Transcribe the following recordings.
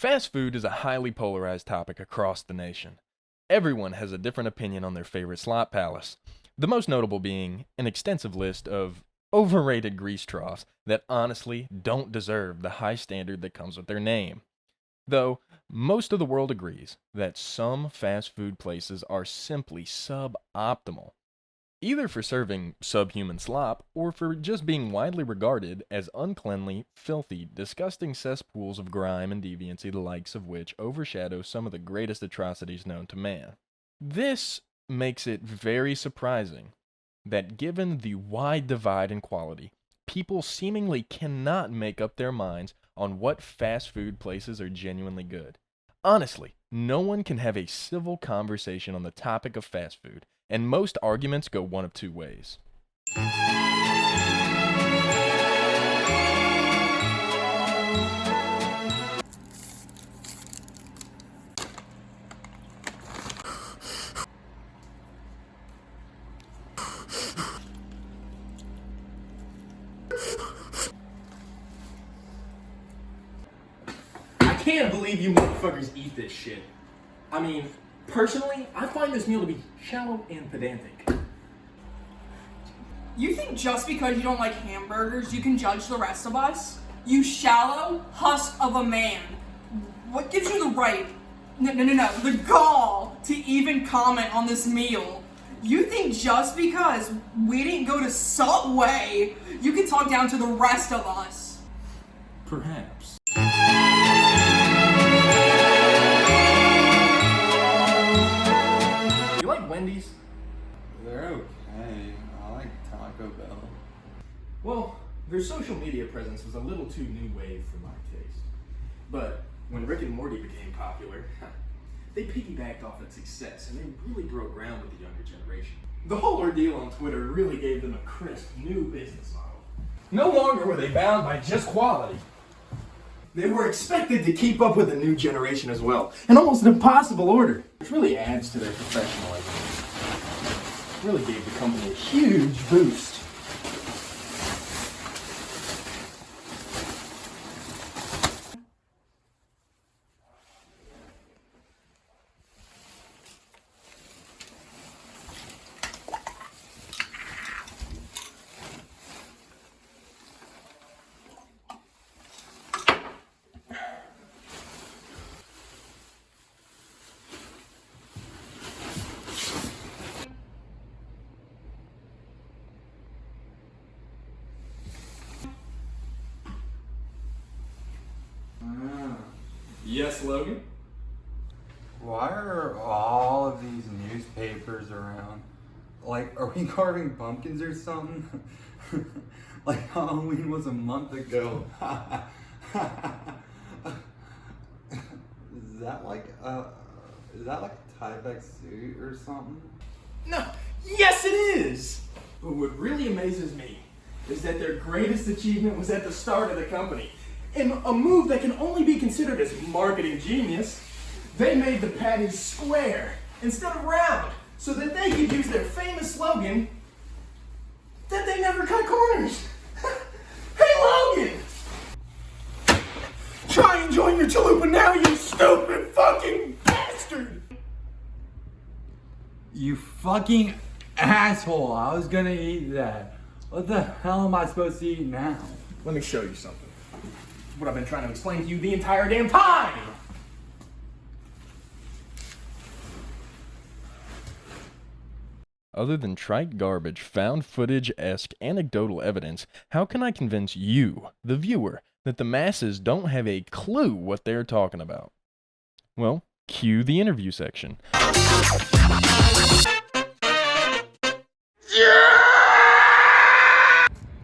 Fast food is a highly polarized topic across the nation. Everyone has a different opinion on their favorite slot palace, the most notable being an extensive list of overrated grease troughs that honestly don't deserve the high standard that comes with their name. Though, most of the world agrees that some fast food places are simply suboptimal, either for serving subhuman slop or for just being widely regarded as uncleanly, filthy, disgusting cesspools of grime and deviancy, the likes of which overshadow some of the greatest atrocities known to man. This makes it very surprising that given the wide divide in quality, people seemingly cannot make up their minds on what fast food places are genuinely good. Honestly, no one can have a civil conversation on the topic of fast food, and most arguments go one of two ways. I can't believe you motherfuckers eat this shit. I mean, personally, I find this meal to be shallow and pedantic. You think just because you don't like hamburgers, you can judge the rest of us? You shallow husk of a man. What gives you the right, the gall to even comment on this meal? You think just because we didn't go to Subway, you can talk down to the rest of us? Perhaps. You like Wendy's? They're okay. I like Taco Bell. Well, their social media presence was a little too new wave for my taste. But when Rick and Morty became popular, they piggybacked off its success and they really broke ground with the younger generation. The whole ordeal on Twitter really gave them a crisp new business model. No longer were they bound by just quality. They were expected to keep up with the new generation as well, an almost impossible order, which really adds to their professionalism. Really gave the company a huge boost. Yes, Logan? Why are all of these newspapers around? Like, are we carving pumpkins or something? Like Halloween was a month ago. Is that like a Tyvek suit or something? No, yes it is! But what really amazes me is that their greatest achievement was at the start of the company. In a move that can only be considered as marketing genius, they made the patties square instead of round so that they could use their famous slogan that they never cut corners. Hey Logan! Try and join your chalupa now, you stupid fucking bastard! You fucking asshole! I was gonna eat that. What the hell am I supposed to eat now? Let me show you something. What I've been trying to explain to you the entire damn time! Other than trite garbage, found footage-esque anecdotal evidence, how can I convince you, the viewer, that the masses don't have a clue what they're talking about? Well, cue the interview section.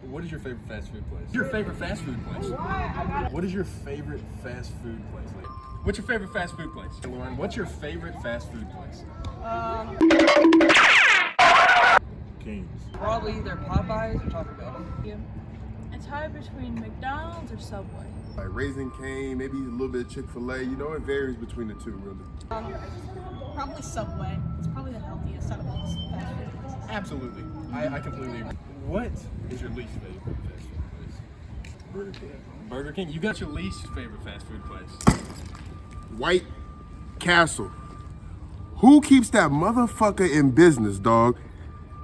What is your favorite fast food place? Your favorite fast food place? What is your favorite fast food place? Like, what's your favorite fast food place? Lauren, what's your favorite fast food place? Kings. Probably either Popeyes or Taco Bell. It's hard between McDonald's or Subway. Like Raising Cane, maybe a little bit of Chick-fil-A. You know, it varies between the two, really. Probably Subway. It's probably the healthiest out of all fast food places. Absolutely. I completely agree. What is your least favorite fast food place? Burger King. Burger King? You got your least favorite fast food place? White Castle. Who keeps that motherfucker in business, dog?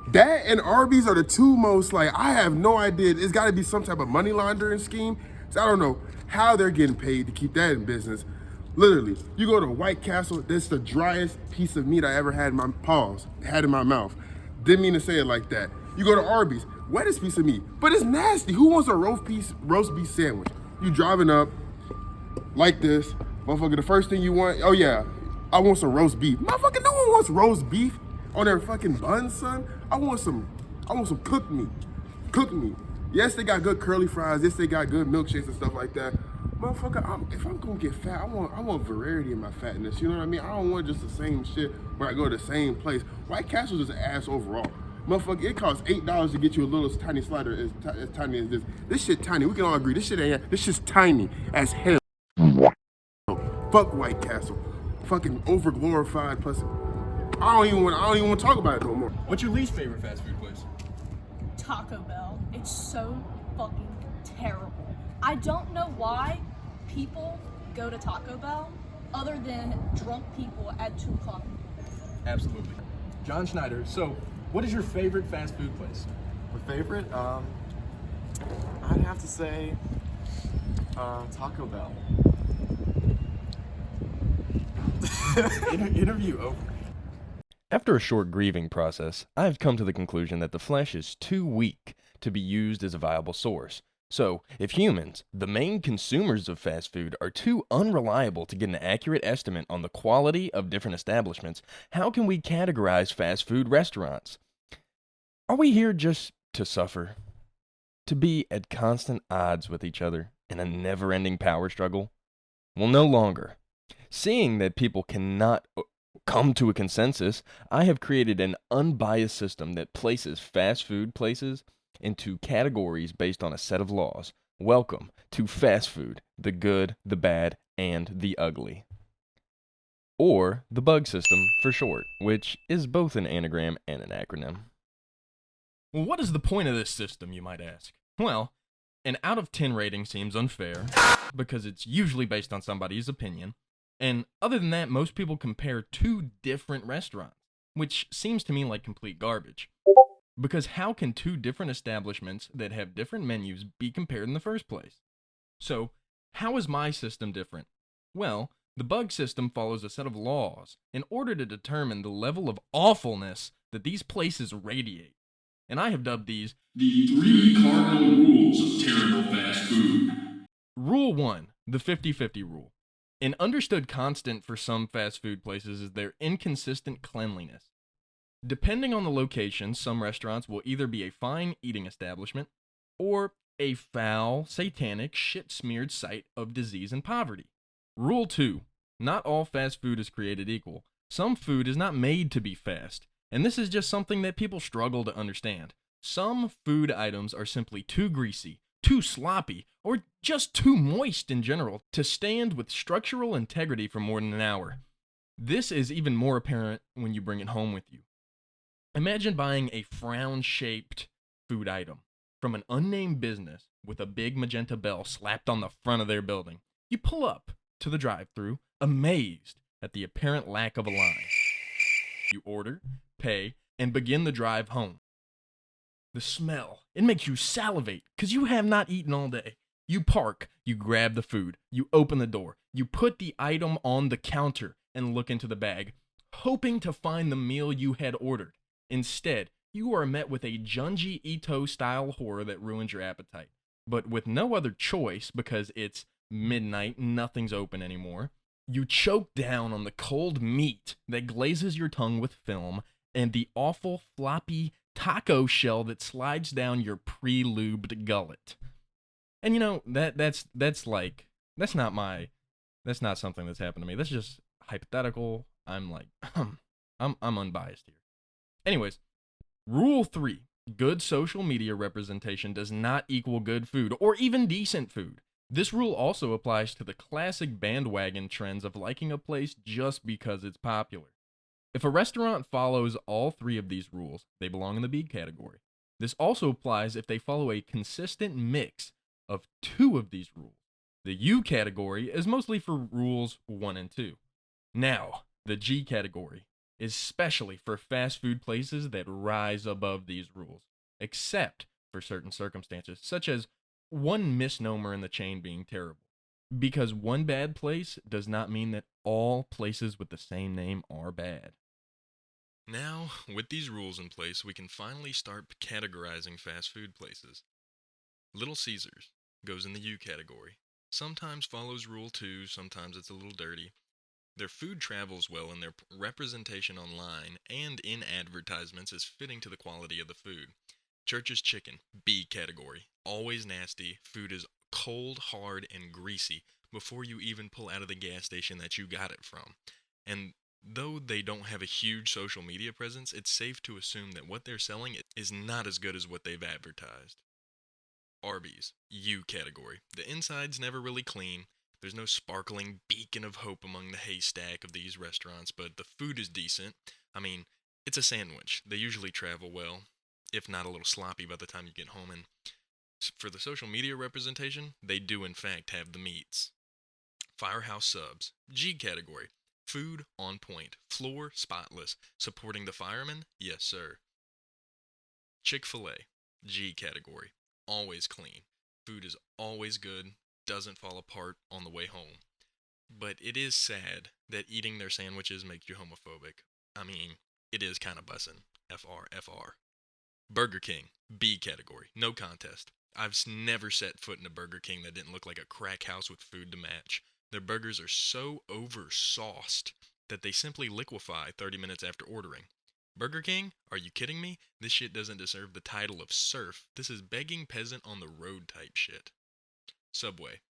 That and Arby's are the two most, like, I have no idea. It's got to be some type of money laundering scheme. So I don't know how they're getting paid to keep that in business. Literally, you go to White Castle, this is the driest piece of meat I ever had in my had in my mouth. Didn't mean to say it like that. You go to Arby's, wettest piece of meat, but it's nasty. Who wants a roast beef sandwich? You driving up like this, motherfucker, the first thing you want, oh yeah, I want some roast beef. Motherfucker, no one wants roast beef on their fucking bun, son. I want some cooked meat. Cooked meat. Yes, they got good curly fries. Yes, they got good milkshakes and stuff like that. Motherfucker, if I'm gonna get fat, I want variety in my fatness. You know what I mean? I don't want just the same shit when I go to the same place. White Castle's just ass overall. Motherfucker, it costs $8 to get you a little tiny slider as tiny as this. This shit tiny. We can all agree. This shit's tiny as hell. Fuck White Castle. Fucking overglorified pussy. I don't even want to talk about it no more. What's your least favorite fast food place? Taco Bell. It's so fucking terrible. I don't know why people go to Taco Bell other than drunk people at 2 o'clock. Absolutely. John Schneider, so what is your favorite fast food place? My favorite? I'd have to say Taco Bell. Interview over. After a short grieving process, I have come to the conclusion that the flesh is too weak to be used as a viable source. So, if humans, the main consumers of fast food, are too unreliable to get an accurate estimate on the quality of different establishments, how can we categorize fast food restaurants? Are we here just to suffer? To be at constant odds with each other in a never-ending power struggle? Well, no longer. Seeing that people cannot come to a consensus, I have created an unbiased system that places fast food places into categories based on a set of laws. Welcome to fast food, the good, the bad, and the ugly. Or the bug system for short, which is both an anagram and an acronym. Well, what is the point of this system, you might ask? Well, an out of 10 rating seems unfair because it's usually based on somebody's opinion. And other than that, most people compare two different restaurants, which seems to me like complete garbage. Because how can two different establishments that have different menus be compared in the first place? So, how is my system different? Well, the bug system follows a set of laws in order to determine the level of awfulness that these places radiate. And I have dubbed these the 3 cardinal rules of terrible fast food. Rule 1, the 50-50 rule. An understood constant for some fast food places is their inconsistent cleanliness. Depending on the location, some restaurants will either be a fine eating establishment or a foul, satanic, shit-smeared site of disease and poverty. Rule 2. Not all fast food is created equal. Some food is not made to be fast, and this is just something that people struggle to understand. Some food items are simply too greasy, too sloppy, or just too moist in general to stand with structural integrity for more than an hour. This is even more apparent when you bring it home with you. Imagine buying a frown-shaped food item from an unnamed business with a big magenta bell slapped on the front of their building. You pull up to the drive-thru, amazed at the apparent lack of a line. You order, pay, and begin the drive home. The smell, it makes you salivate because you have not eaten all day. You park, you grab the food, you open the door, you put the item on the counter and look into the bag, hoping to find the meal you had ordered. Instead, you are met with a Junji Ito-style horror that ruins your appetite. But with no other choice, because it's midnight, nothing's open anymore, you choke down on the cold meat that glazes your tongue with film and the awful floppy taco shell that slides down your pre-lubed gullet. And you know, that's not something that's happened to me. That's just hypothetical. I'm like, I'm unbiased here. Anyways, rule 3, good social media representation does not equal good food or even decent food. This rule also applies to the classic bandwagon trends of liking a place just because it's popular. If a restaurant follows all 3 of these rules, they belong in the B category. This also applies if they follow a consistent mix of 2 of these rules. The U category is mostly for rules 1 and 2. Now, the G category is specially for fast food places that rise above these rules, except for certain circumstances, such as one misnomer in the chain being terrible. Because one bad place does not mean that all places with the same name are bad. Now, with these rules in place, we can finally start categorizing fast food places. Little Caesars goes in the U category. Sometimes follows Rule 2, sometimes it's a little dirty. Their food travels well, and their representation online and in advertisements is fitting to the quality of the food. Church's Chicken, B category. Always nasty. Food is cold, hard, and greasy before you even pull out of the gas station that you got it from. And though they don't have a huge social media presence, it's safe to assume that what they're selling is not as good as what they've advertised. Arby's, U category. The inside's never really clean. There's no sparkling beacon of hope among the haystack of these restaurants, but the food is decent. I mean, it's a sandwich. They usually travel well, if not a little sloppy by the time you get home. And for the social media representation, they do in fact have the meats. Firehouse Subs, G category. Food on point, floor spotless. Supporting the firemen? Yes, sir. Chick-fil-A, G category. Always clean. Food is always good, doesn't fall apart on the way home. But it is sad that eating their sandwiches makes you homophobic. I mean, it is kind of bussin'. FR. Burger King, B category. No contest. I've never set foot in a Burger King that didn't look like a crack house with food to match. Their burgers are so over-sauced that they simply liquefy 30 minutes after ordering. Burger King? Are you kidding me? This shit doesn't deserve the title of surf. This is begging peasant on the road type shit. Subway.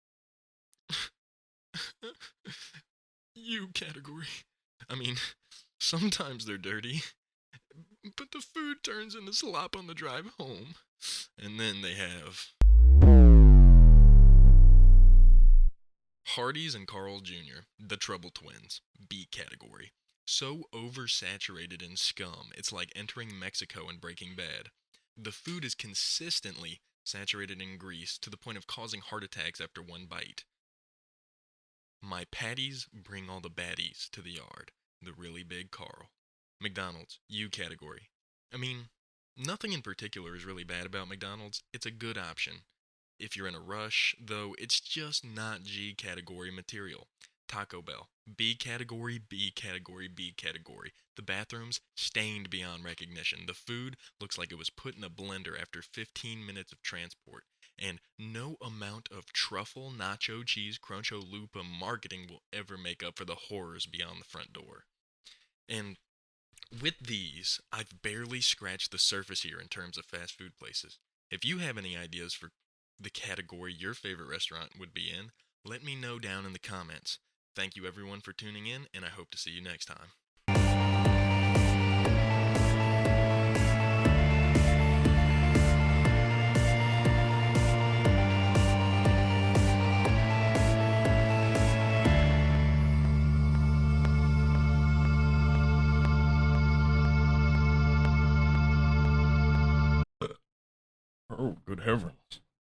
U category. I mean, sometimes they're dirty, but the food turns into slop on the drive home. And then they have Hardee's and Carl Jr., the Trouble Twins, B category. So oversaturated in scum, it's like entering Mexico in Breaking Bad. The food is consistently saturated in grease to the point of causing heart attacks after one bite. My patties bring all the baddies to the yard. The really big Carl. McDonald's, U category. I mean, nothing in particular is really bad about McDonald's. It's a good option. If you're in a rush, though, it's just not G category material. Taco Bell, B category, B category, B category. The bathrooms stained beyond recognition. The food looks like it was put in a blender after 15 minutes of transport. And no amount of truffle, nacho cheese, cruncho lupa marketing will ever make up for the horrors beyond the front door. And with these, I've barely scratched the surface here in terms of fast food places. If you have any ideas for the category your favorite restaurant would be in, let me know down in the comments. Thank you everyone for tuning in, and I hope to see you next time. Oh, good heavens.